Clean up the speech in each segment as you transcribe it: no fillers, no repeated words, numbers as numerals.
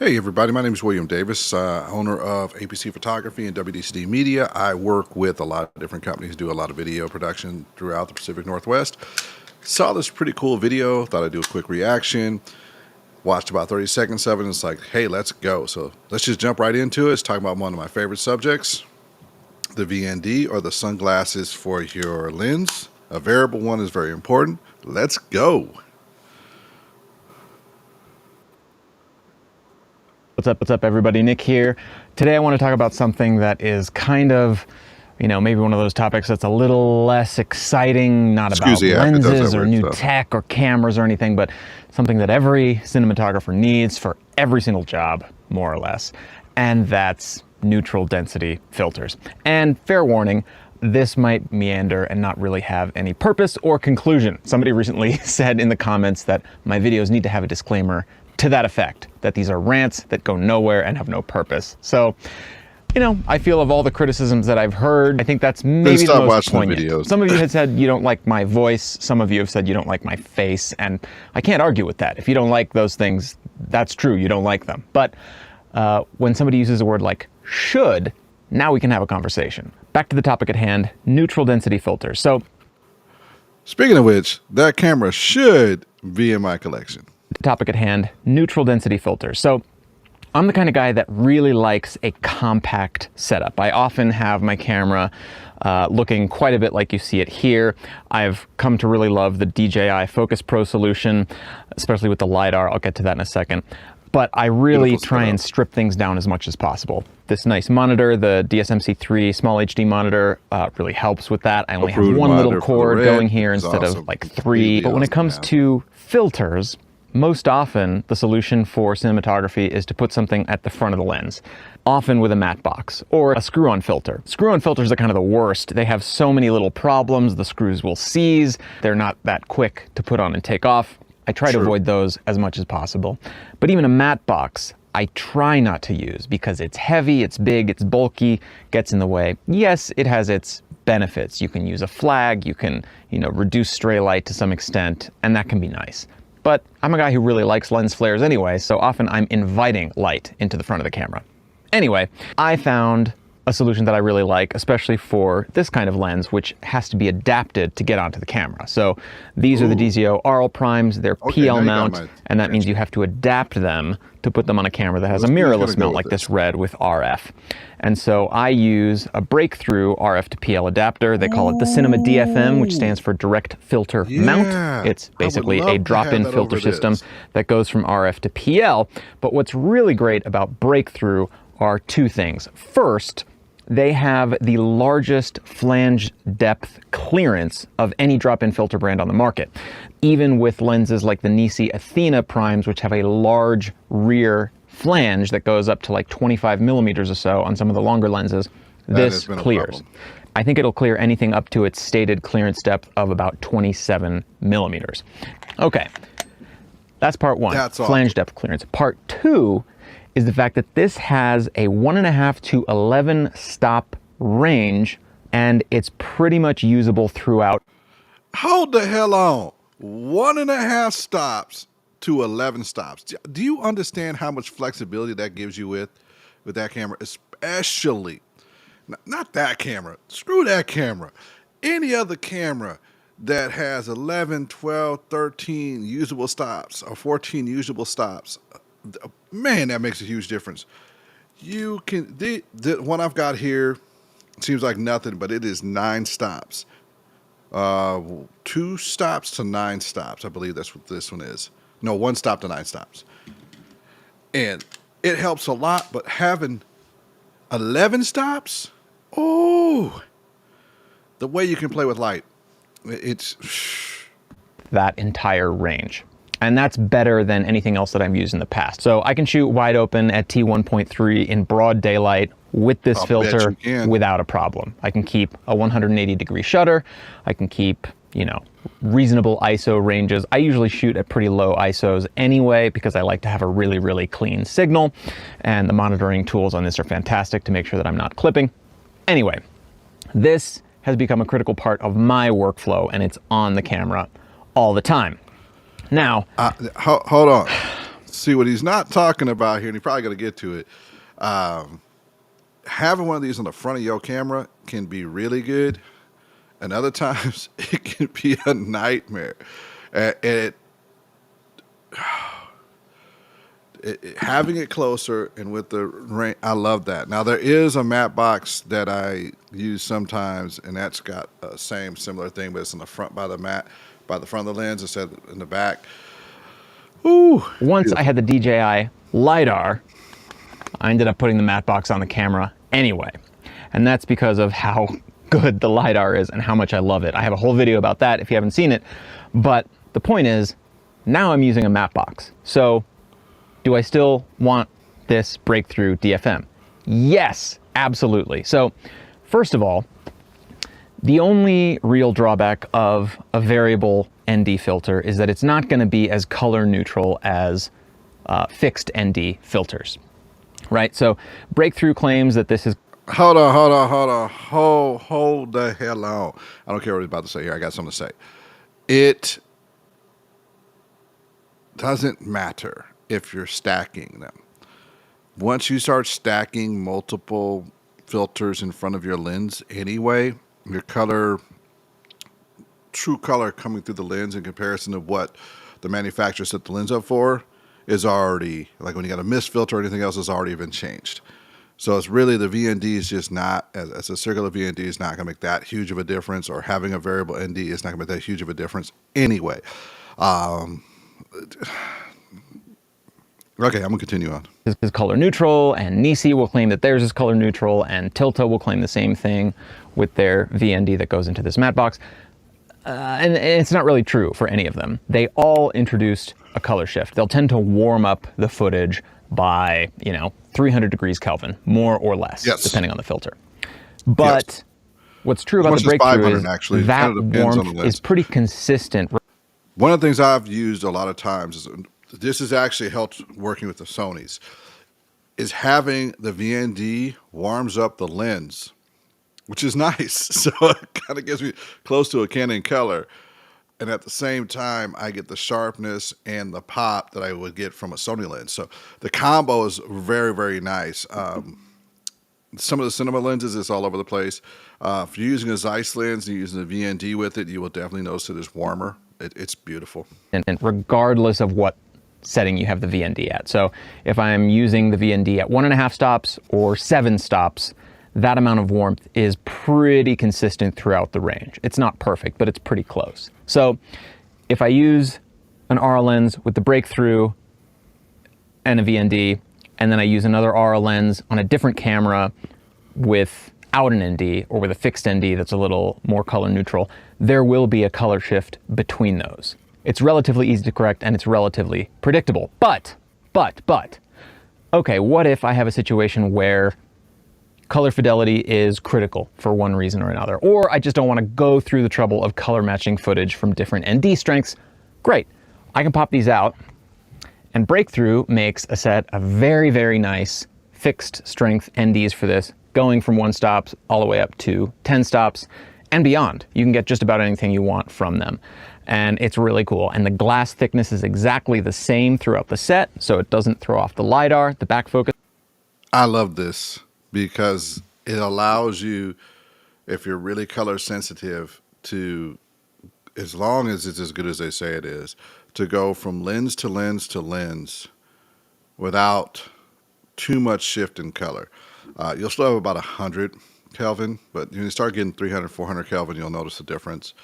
Hey everybody, my name is William Davis, owner of A.P.C Photography and WDCD Media. I work with a lot of different companies, do a lot of video production throughout the Pacific Northwest. Saw this pretty cool video, thought I'd do a quick reaction. Watched about 30 seconds of it and it's like, hey, let's go. So let's just jump right into it. It's talking about one of my favorite subjects, the VND, or the sunglasses for your lens. A variable one is very important. Let's go. What's up, everybody? Nick here. Today I want to talk about something that is kind of, maybe one of those topics that's a little less exciting, not about lenses or new tech or cameras or anything, but something that every cinematographer needs for every single job, more or less. And that's neutral density filters. And fair warning, this might meander and not really have any purpose or conclusion. Somebody recently said in the comments that my videos need to have a disclaimer to that effect, that these are rants that go nowhere and have no purpose. So, I feel of all the criticisms that I've heard, I think that's maybe the most poignant. Some of you had said you don't like my voice, some of you have said you don't like my face, and I can't argue with that. If you don't like those things, that's true, you don't like them. But when somebody uses a word like should, now we can have a conversation. Back to the topic at hand, neutral density filters. So, speaking of which, that camera should be in my collection. Topic at hand, neutral density filters. So I'm the kind of guy that really likes a compact setup. I often have my camera looking quite a bit like you see it here. I've come to really love the DJI Focus Pro solution, especially with the LiDAR. I'll get to that in a second. But I really try and strip things down as much as possible. This nice monitor, the DSMC3 small HD monitor, really helps with that. I only have one little cord going here instead of like three. But when it comes to filters, most often, the solution for cinematography is to put something at the front of the lens, often with a matte box or a screw-on filter. Screw-on filters are kind of the worst. They have so many little problems. The screws will seize. They're not that quick to put on and take off. I try to avoid those as much as possible. But even a matte box, I try not to use because it's heavy, it's big, it's bulky, gets in the way. Yes, it has its benefits. You can use a flag, you can, reduce stray light to some extent, and that can be nice. But I'm a guy who really likes lens flares anyway, so often I'm inviting light into the front of the camera. Anyway, I found a solution that I really like, especially for this kind of lens, which has to be adapted to get onto the camera. So these are the DZO RL primes, they're PL mount, and that means you have to adapt them to put them on a camera that has a mirrorless mount like this red with RF. And so I use a breakthrough RF to PL adapter. They call it the Cinema DFM, which stands for Direct Filter Mount. It's basically a drop-in filter system that goes from RF to PL. But what's really great about breakthrough are two things. First, they have the largest flange depth clearance of any drop-in filter brand on the market. Even with lenses like the Nisi Athena primes, which have a large rear flange that goes up to like 25 millimeters or so on some of the longer lenses, this clears. I think it'll clear anything up to its stated clearance depth of about 27 millimeters. Okay, that's part one, flange depth clearance. Part two is the fact that this has a 1.5 to 11 stop range, and it's pretty much usable throughout. Hold the hell on. 1.5 stops to 11 stops. Do you understand how much flexibility that gives you with that camera? Especially, not that camera, screw that camera. Any other camera that has 11, 12, 13 usable stops or 14 usable stops, man, that makes a huge difference. You can, the one I've got here seems like nothing, but it is 9 stops. 2 stops to 9 stops. I believe that's what this one is. No, 1 stop to 9 stops. And it helps a lot, but having 11 stops, oh, the way you can play with light, it's that entire range. And that's better than anything else that I've used in the past. So I can shoot wide open at T1.3 in broad daylight with this filter without a problem. I can keep a 180-degree shutter. I can keep, reasonable ISO ranges. I usually shoot at pretty low ISOs anyway because I like to have a really, really clean signal. And the monitoring tools on this are fantastic to make sure that I'm not clipping. Anyway, this has become a critical part of my workflow, and it's on the camera all the time. Now, hold on. See what he's not talking about here, and he probably got to get to it. Having one of these on the front of your camera can be really good, and other times it can be a nightmare. And having it closer and with the rain, I love that. Now there is a matte box that I use sometimes, and that's got a similar thing, but it's in the front by the front of the lens instead of in the back. Ooh, Once beautiful. I had the DJI LiDAR, I ended up putting the matte box on the camera anyway. And that's because of how good the LiDAR is and how much I love it. I have a whole video about that if you haven't seen it. But the point is, now I'm using a matte box. So do I still want this breakthrough DFM? Yes, absolutely. So first of all, the only real drawback of a variable ND filter is that it's not going to be as color neutral as fixed ND filters, right? So Breakthrough claims that this is... Hold the hell on. I don't care what he's about to say here. I got something to say. It doesn't matter if you're stacking them. Once you start stacking multiple filters in front of your lens anyway, your true color coming through the lens in comparison to what the manufacturer set the lens up for is already, like when you got a mist filter or anything else, has already been changed. So it's really, the VND is just not, as a circular VND is not going to make that huge of a difference, or having a variable ND is not going to make that huge of a difference anyway. Okay, I'm going to continue on. Is color neutral, and Nisi will claim that theirs is color neutral, and Tilta will claim the same thing with their VND that goes into this matte box. And it's not really true for any of them. They all introduced a color shift. They'll tend to warm up the footage by, 300 degrees Kelvin, more or less, Yes. depending on the filter. But Yes. What's true about Much the as Breakthrough 500 is actually. It that kind of depends on the warmth lens. is pretty consistent. One of the things I've used a lot of times is, this has actually helped working with the Sonys, is having the VND warms up the lens, which is nice. So it kind of gets me close to a Canon color. And at the same time, I get the sharpness and the pop that I would get from a Sony lens. So the combo is very, very nice. Some of the cinema lenses is all over the place. If you're using a Zeiss lens and you're using a VND with it, you will definitely notice it is warmer. It's beautiful. And regardless of what setting you have the VND at. So if I'm using the VND at 1.5 stops or 7 stops, that amount of warmth is pretty consistent throughout the range. It's not perfect, but it's pretty close. So if I use an RL lens with the Breakthrough and a VND, and then I use another RL lens on a different camera without an ND or with a fixed ND that's a little more color neutral, there will be a color shift between those. It's relatively easy to correct and it's relatively predictable. But, okay, what if I have a situation where color fidelity is critical for one reason or another, or I just don't want to go through the trouble of color matching footage from different ND strengths? Great, I can pop these out, and Breakthrough makes a set of very, very nice fixed strength NDs for this, going from 1 stops all the way up to 10 stops and beyond. You can get just about anything you want from them. And it's really cool. And the glass thickness is exactly the same throughout the set, so it doesn't throw off the LiDAR, the back focus. I love this because it allows you, if you're really color sensitive, to, as long as it's as good as they say it is, to go from lens to lens to lens without too much shift in color. You'll still have about 100 Kelvin, but when you start getting 300, 400 Kelvin, you'll notice the difference.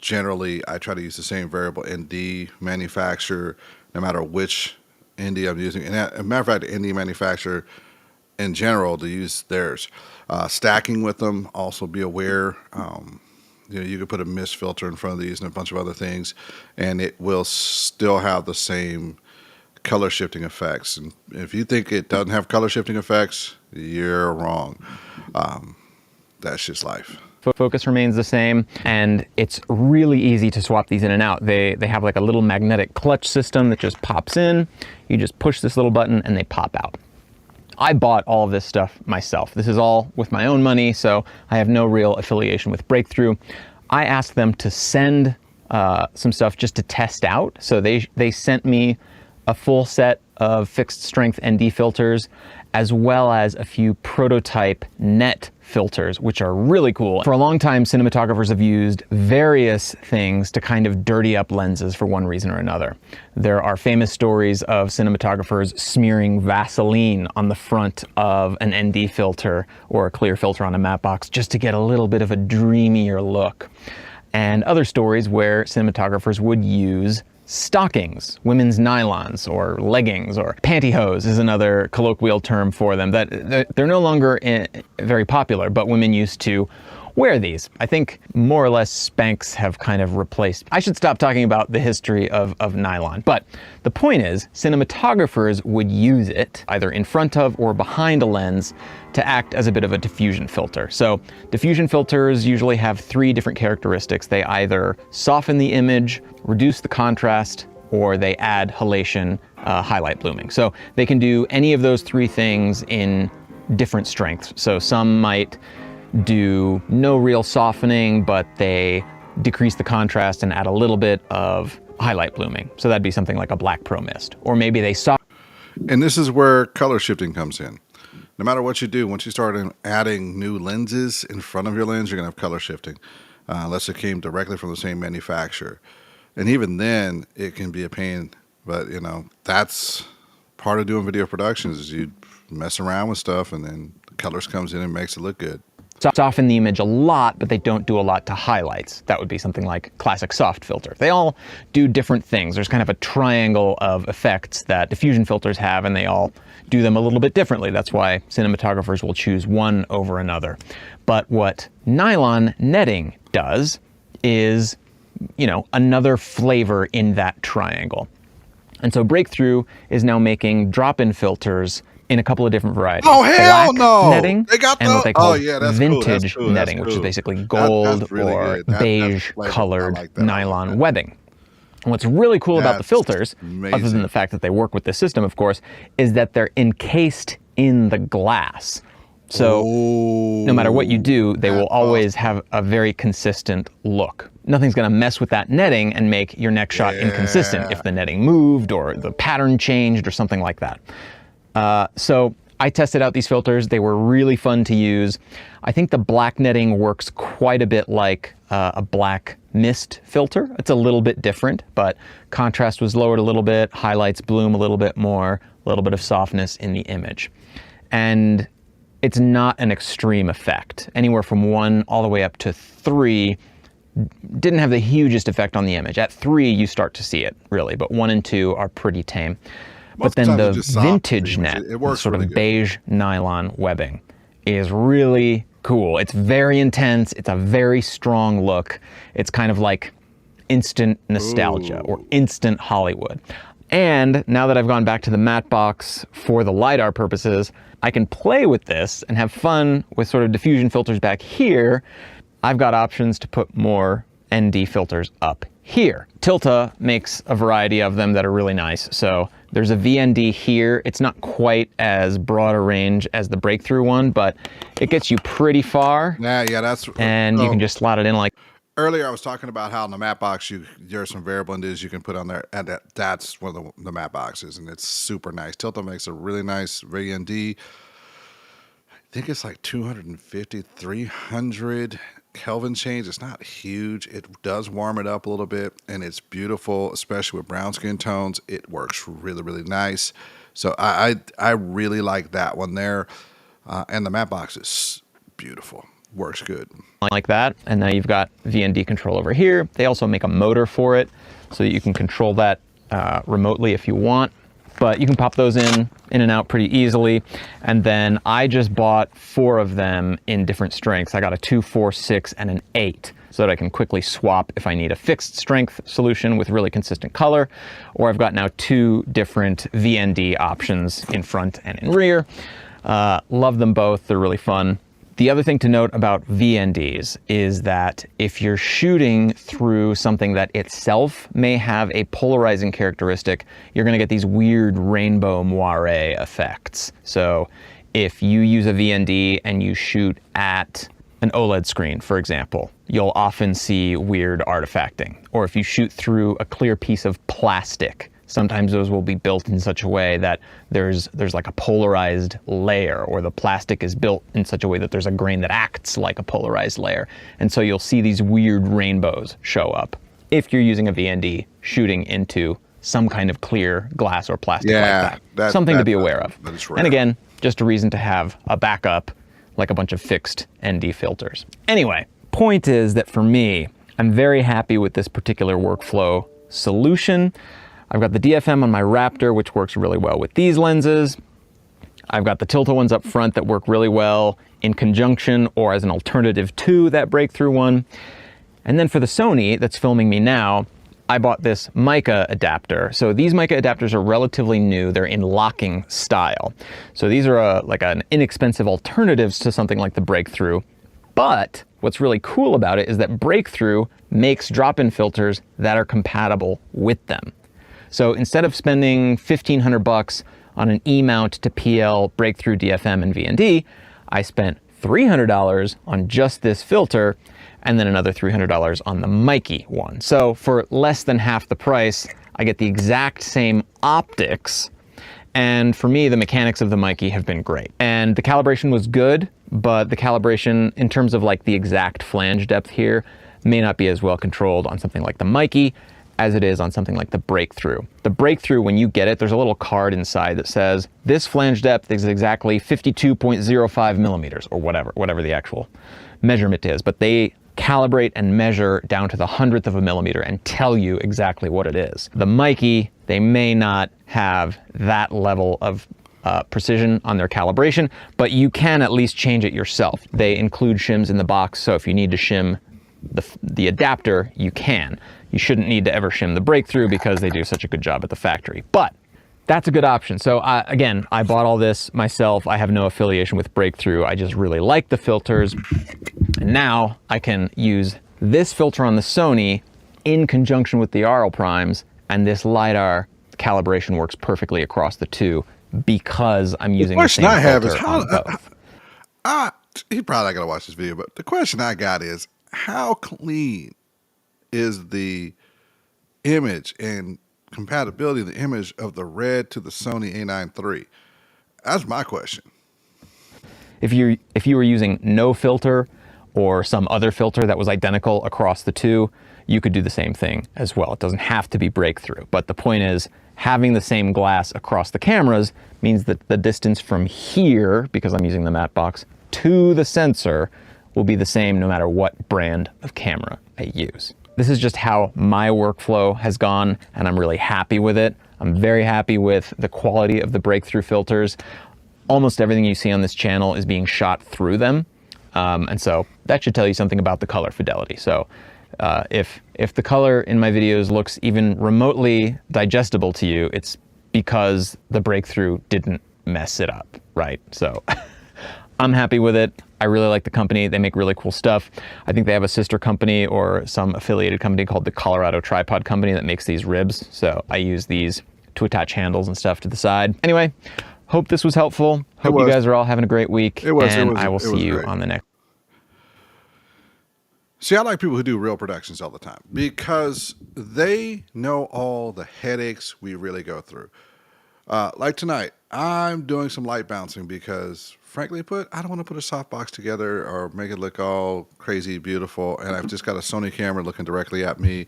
Generally, I try to use the same variable ND manufacturer, no matter which ND I'm using. And as a matter of fact, the ND manufacturer in general, to use theirs. Stacking with them, also be aware. You could put a mist filter in front of these and a bunch of other things, and it will still have the same color shifting effects. And if you think it doesn't have color shifting effects, you're wrong. That's just life. Focus remains the same, and it's really easy to swap these in and out. They have like a little magnetic clutch system that just pops in. You just push this little button and they pop out. I bought all of this stuff myself. This is all with my own money, so I have no real affiliation with Breakthrough. I asked them to send some stuff just to test out. So they sent me a full set of fixed strength ND filters, as well as a few prototype net filters, which are really cool. For a long time, cinematographers have used various things to kind of dirty up lenses for one reason or another. There are famous stories of cinematographers smearing Vaseline on the front of an ND filter or a clear filter on a matte box just to get a little bit of a dreamier look. And other stories where cinematographers would use stockings, women's nylons, or leggings, or pantyhose is another colloquial term for them. That they're no longer very popular, but women used to wear these. I think more or less Spanx have kind of replaced. I should stop talking about the history of nylon, but the point is cinematographers would use it either in front of or behind a lens to act as a bit of a diffusion filter. So diffusion filters usually have three different characteristics. They either soften the image, reduce the contrast, or they add halation, highlight blooming. So they can do any of those three things in different strengths. So some might do no real softening, but they decrease the contrast and add a little bit of highlight blooming. So that'd be something like a black pro mist. Or maybe they soften. And this is where color shifting comes in. No matter what you do, once you start adding new lenses in front of your lens, you're going to have color shifting, unless it came directly from the same manufacturer. And even then, it can be a pain. But, you know, that's part of doing video productions is you mess around with stuff and then the colors comes in and makes it look good. Soften the image a lot, but they don't do a lot to highlights. That would be something like classic soft filter. They all do different things. There's kind of a triangle of effects that diffusion filters have, and they all do them a little bit differently. That's why cinematographers will choose one over another. But what nylon netting does is, you know, another flavor in that triangle. And so Breakthrough is now making drop-in filters in a couple of different varieties. Oh, hell Black no! netting They got and what they call that's vintage cool. netting, which is basically gold really or good. beige I colored like that. nylon webbing. And what's really cool about the That's filters, amazing. other than the fact that they work with this system, of course, is that they're encased in the glass. So no matter what you do, they will always have a very consistent look. Nothing's going to mess with that netting and make your next shot inconsistent if the netting moved or the pattern changed or something like that. So I tested out these filters. They were really fun to use. I think the black netting works quite a bit like a black mist filter. It's a little bit different, but contrast was lowered a little bit, highlights bloom a little bit more, a little bit of softness in the image. And it's not an extreme effect. Anywhere from 1 all the way up to 3 didn't have the hugest effect on the image. At 3, you start to see it, really, but 1 and 2 are pretty tame. But then the vintage net, sort of beige nylon webbing, is really cool. It's very intense. It's a very strong look. It's kind of like instant nostalgia or instant Hollywood. And now that I've gone back to the matte box for the LiDAR purposes, I can play with this and have fun with sort of diffusion filters back here. I've got options to put more ND filters up here. Tilta makes a variety of them that are really nice. So there's a VND here. It's not quite as broad a range as the Breakthrough one, but it gets you pretty far. Yeah, that's... And you can just slot it in like... Earlier, I was talking about how in the matte box, there are some variable NDs you can put on there, and that's one of the matte boxes, and it's super nice. Tilta makes a really nice VND. I think it's like 250, 300 Kelvin change. It's not huge. It does warm it up a little bit, and it's beautiful, especially with brown skin tones. It works really, really nice. So I really like that one there, and the matte box is beautiful. Works good. Like that, and now you've got VND control over here. They also make a motor for it so that you can control that remotely if you want, but you can pop those in and out pretty easily. And then I just bought 4 of them in different strengths. I got a 2, 4, 6, and an 8 so that I can quickly swap if I need a fixed strength solution with really consistent color, or I've got now 2 different VND options in front and in rear. Love them both. They're really fun. The other thing to note about VNDs is that if you're shooting through something that itself may have a polarizing characteristic, you're going to get these weird rainbow moire effects. So if you use a VND and you shoot at an OLED screen, for example, you'll often see weird artifacting. Or if you shoot through a clear piece of plastic, Sometimes those will be built in such a way that there's like a polarized layer, or the plastic is built in such a way that there's a grain that acts like a polarized layer. And so you'll see these weird rainbows show up if you're using a VND shooting into some kind of clear glass or plastic like that. Something to be aware of. And again, just a reason to have a backup, like a bunch of fixed ND filters. Anyway, point is that for me, I'm very happy with this particular workflow solution. I've got the DFM on my Raptor, which works really well with these lenses. I've got the Tilta ones up front that work really well in conjunction or as an alternative to that breakthrough one. And then for the Sony that's filming me now, I bought this mica adapter. So these mica adapters are relatively new. They're in locking style. So these are like an inexpensive alternatives to something like the breakthrough. But what's really cool about it is that breakthrough makes drop-in filters that are compatible with them. So instead of spending $1,500 on an E-mount to PL, breakthrough, DFM, and VND, I spent $300 on just this filter, and then another $300 on the Mikey one. So for less than half the price, I get the exact same optics. And for me, the mechanics of the Mikey have been great. And the calibration was good, but the calibration in terms of like the exact flange depth here may not be as well controlled on something like the Mikey as it is on something like the breakthrough. The breakthrough, when you get it, there's a little card inside that says this flange depth is exactly 52.05 millimeters, or whatever the actual measurement is. But they calibrate and measure down to the 100th of a millimeter and tell you exactly what it is. The Mikey, they may not have that level of precision on their calibration, but you can at least change it yourself. They include shims in the box, so if you need to shim the adapter, you can. You shouldn't need to ever shim the breakthrough because they do such a good job at the factory. But that's a good option. So again, I bought all this myself. I have no affiliation with breakthrough. I just really like the filters. And now I can use this filter on the Sony in conjunction with the RL primes, and this LiDAR calibration works perfectly across the two because I'm using the same filter on both. You're probably not gonna watch this video, but the question I got is, how clean is the image and compatibility of the image of the red to the Sony A9 III? That's my question. If you were using no filter or some other filter that was identical across the two, you could do the same thing as well. It doesn't have to be breakthrough. But the point is, having the same glass across the cameras means that the distance from here, because I'm using the matte box, to the sensor will be the same no matter what brand of camera I use. This is just how my workflow has gone, and I'm really happy with it. I'm very happy with the quality of the breakthrough filters. Almost everything you see on this channel is being shot through them. And so that should tell you something about the color fidelity. So if the color in my videos looks even remotely digestible to you, it's because the breakthrough didn't mess it up, right? So I'm happy with it. I really like the company. They make really cool stuff. I think they have a sister company or some affiliated company called the Colorado Tripod Company that makes these ribs. So I use these to attach handles and stuff to the side. Anyway, hope this was helpful. Hope you guys are all having a great week. I will see you on the next. See, I like people who do real productions all the time because they know all the headaches we really go through. Like tonight, I'm doing some light bouncing because, frankly put, I don't want to put a softbox together or make it look all crazy beautiful. And I've just got a Sony camera looking directly at me.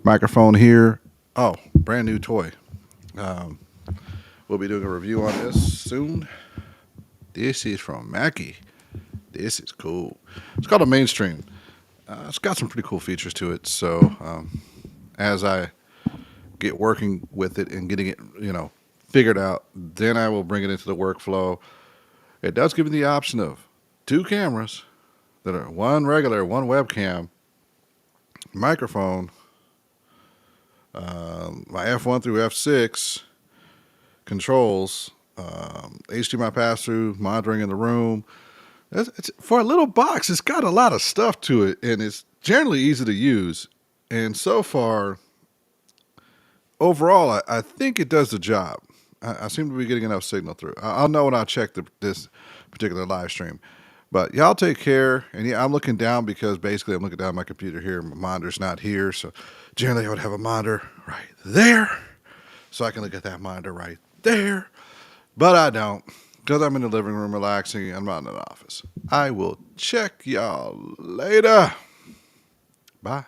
Microphone here. Oh, brand new toy. We'll be doing a review on this soon. This is from Mackie. This is cool. It's called a Mainstream. It's got some pretty cool features to it. So as I get working with it and getting it, figured out, then I will bring it into the workflow. It does give you the option of two cameras that are one regular, one webcam, microphone, my F1 through F6 controls, HDMI pass-through, monitoring in the room. For a little box, it's got a lot of stuff to it, and it's generally easy to use. And so far, overall, I think it does the job. I seem to be getting enough signal through. I'll know when I check this particular live stream. But y'all take care. And yeah, I'm looking down because basically I'm looking down at my computer here. My monitor's not here. So generally I would have a monitor right there. so I can look at that monitor right there. But I don't, because I'm in the living room relaxing. I'm not in the office. I will check y'all later. Bye.